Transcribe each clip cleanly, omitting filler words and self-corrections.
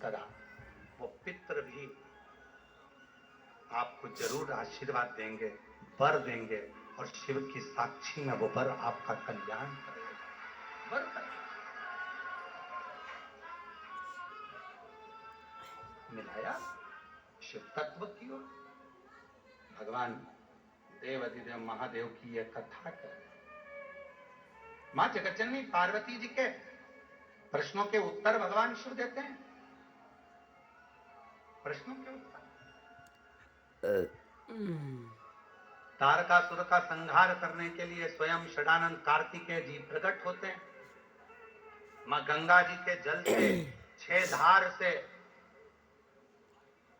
करा, वो पितर भी आपको जरूर आशीर्वाद देंगे, वर देंगे, और शिव की साक्षी में वो वर आपका कल्याण करेगा, वर करेगा। मिलाया शिव तत्व की ओर। भगवान देव अधिदेव महादेव की यह कथा कर, मां जगतजननी पार्वती जी के प्रश्नों के उत्तर भगवान शिव देते हैं। प्रश्नों के उत्तर, तारकासुर का संहार करने के लिए स्वयं षडानंद कार्तिकेय जी प्रकट होते हैं। मां गंगा जी के जल से 6 धार से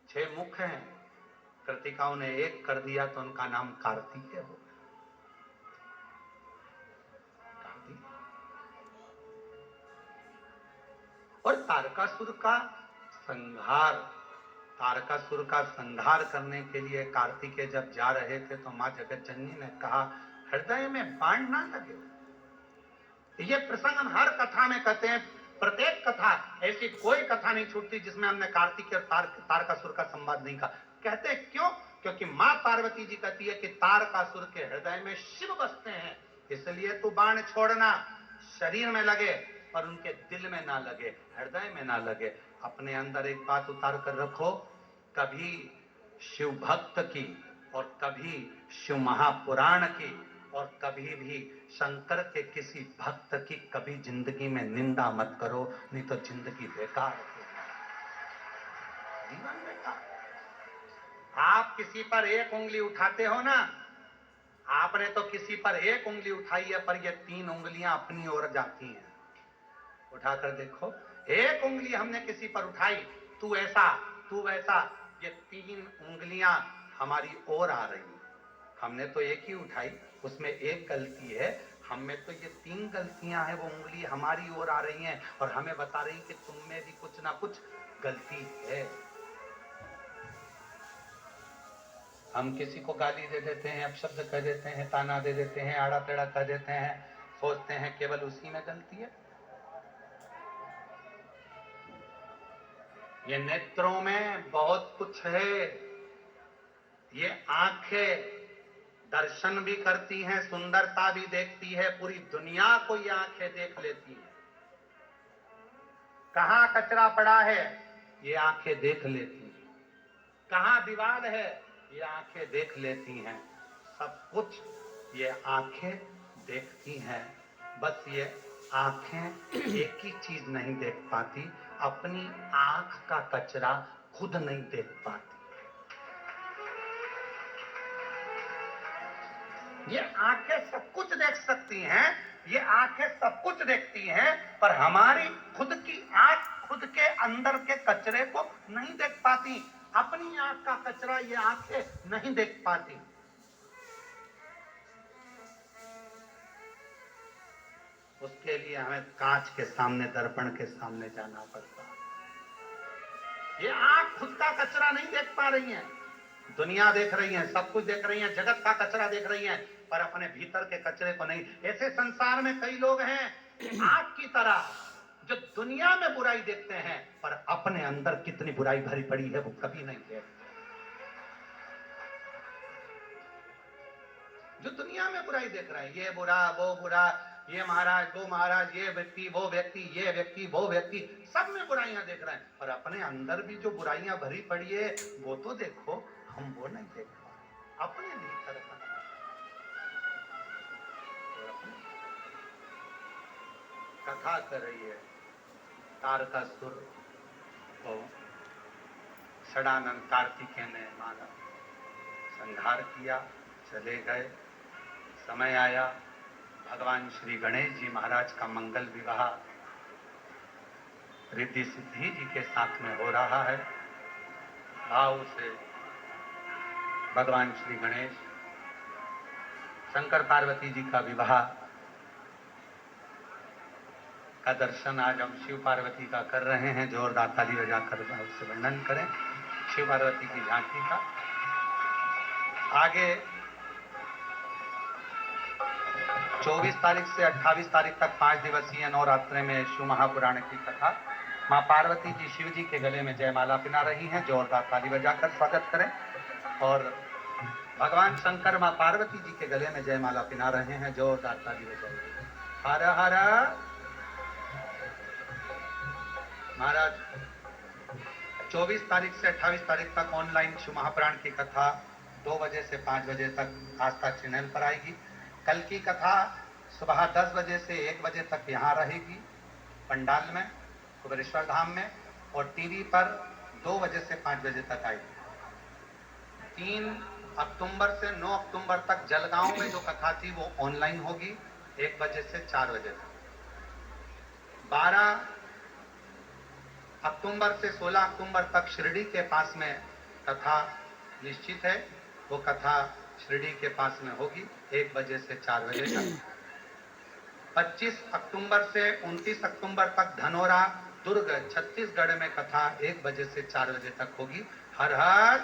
6 मुख हैं, कृतिकाओं ने एक कर दिया तो उनका नाम कार्तिकेय हो गया। और तारकासुर का संहार करने के लिए कार्तिकेय जब जा रहे थे तो मां जगतजननी ने कहा, हृदय में बाण ना लगे। ये प्रसंग हम हर कथा में कहते हैं, प्रत्येक कथा, ऐसी कोई कथा नहीं छूटती जिसमें हमने कार्तिकेय और तारकासुर का संवाद नहीं कहा। कहते हैं क्यों? क्योंकि मां पार्वती जी कहती है कि तारकासुर के हृदय में शिव बसते हैं, इसलिए तू बाण छोड़ना, शरीर में लगे पर उनके दिल में ना लगे, हृदय में ना लगे। अपने अंदर एक बात उतार कर रखो, कभी शिव भक्त की और कभी शिव महापुराण की और कभी भी शंकर के किसी भक्त की कभी जिंदगी में निंदा मत करो, नहीं तो जिंदगी बेकार है, जीवन बेकार। आप किसी पर एक उंगली उठाते हो ना, आपने तो किसी पर एक उंगली उठाई है, पर ये 3 उंगलियां अपनी ओर जाती हैं। उठाकर देखो, एक उंगली हमने किसी पर उठाई, तू ऐसा तू वैसा, ये 3 उंगलियां हमारी ओर आ रही हैं। हमने तो एक ही उठाई, उसमें एक गलती है, हम में तो ये 3 गलतियां हैं, वो उंगली हमारी ओर आ रही हैं और हमें बता रही कि तुम में भी कुछ ना कुछ गलती है। हम किसी को गाली दे देते हैं, अपशब्द कह देते हैं, ताना दे देते हैं, आड़ा टेढ़ा कह देते हैं, सोचते हैं केवल उसी में गलती है। ये नेत्रों में बहुत कुछ है, ये आंखें दर्शन भी करती हैं, सुंदरता भी देखती है, पूरी दुनिया को ये आंखें देख लेती हैं। कहां कचरा पड़ा है ये आंखें देख लेती हैं, कहां दीवार है ये आंखें देख लेती हैं, सब कुछ ये आंखें देखती हैं। बस ये आंखें एक ही चीज नहीं देख पाती, अपनी आंख का कचरा खुद नहीं देख पाती। ये आंखें सब कुछ देख सकती हैं, ये आंखें सब कुछ देखती हैं, पर हमारी खुद की आंख खुद के अंदर के कचरे को नहीं देख पाती। अपनी आंख का कचरा ये आंखें नहीं देख पाती। उसके लिए हमें कांच के सामने, दर्पण के सामने जाना पड़ता है। ये आंख खुद का कचरा नहीं देख पा रही है, दुनिया देख रही है, सब कुछ देख रही है, जगत का कचरा देख रही है, पर अपने भीतर के कचरे को नहीं। ऐसे संसार में कई लोग हैं आंख की तरह, जो दुनिया में बुराई देखते हैं, पर अपने अंदर कितनी बुराई भरी पड़ी है वो कभी नहीं देखते। जो दुनिया में बुराई देख रहे हैं, ये बुरा, वो बुरा, ये महाराज, वो महाराज, ये व्यक्ति, वो व्यक्ति, ये व्यक्ति, वो व्यक्ति, सब में बुराइयां देख रहे हैं, पर अपने अंदर भी जो बुराइयां भरी पड़ी है वो तो देखो। हम वो नहीं देख पा रहे, अपने भीतर का। कथा कर रही है, तारकासुर को षडानंद कार्तिकेय ने मारा, संहार किया, चले गए। समय आया, भगवान श्री गणेश जी महाराज का मंगल विवाह रिद्धि सिद्धि जी के साथ में हो रहा है। भाव से भगवान श्री गणेश, शंकर पार्वती जी का विवाह का दर्शन आज हम शिव पार्वती का कर रहे हैं। जोरदार ताली बजाकर उससे वर्णन करें शिव पार्वती की झांकी का। आगे 24 तारीख से 28 तारीख तक 5 दिवसीय नवरात्रि में शिव महापुराण की कथा माँ पार्वती जी शिव जी के गले में जयमाला पहना रही हैं, जोरदार ताली बजाकर स्वागत करें। और भगवान शंकर माँ पार्वती जी के गले में जयमाला पहना रहे हैं, जोरदार ताली बजाकर। हर हर महाराज 24 तारीख से 28 तारीख तक ऑनलाइन शिव महापुराण की कथा 2 बजे से 5 बजे तक आस्था चैनल पर आएगी। कल की कथा सुबह 10 बजे से 1 बजे तक यहाँ रहेगी पंडाल में, कुबेरेश्वर धाम में, और टीवी पर 2 बजे से 5 बजे तक आएगी। 3 अक्टूबर से 9 अक्टूबर तक जलगांव में जो कथा थी वो ऑनलाइन होगी 1 बजे से 4 बजे तक। 12 अक्टूबर से 16 अक्टूबर तक शिरडी के पास में कथा निश्चित है, वो कथा शिरडी के पास में होगी 1 बजे से 4 बजे तक। 25 अक्टूबर से 29 अक्टूबर तक धनोरा दुर्ग छत्तीसगढ़ में कथा 1 बजे से 4 बजे तक होगी। हर हर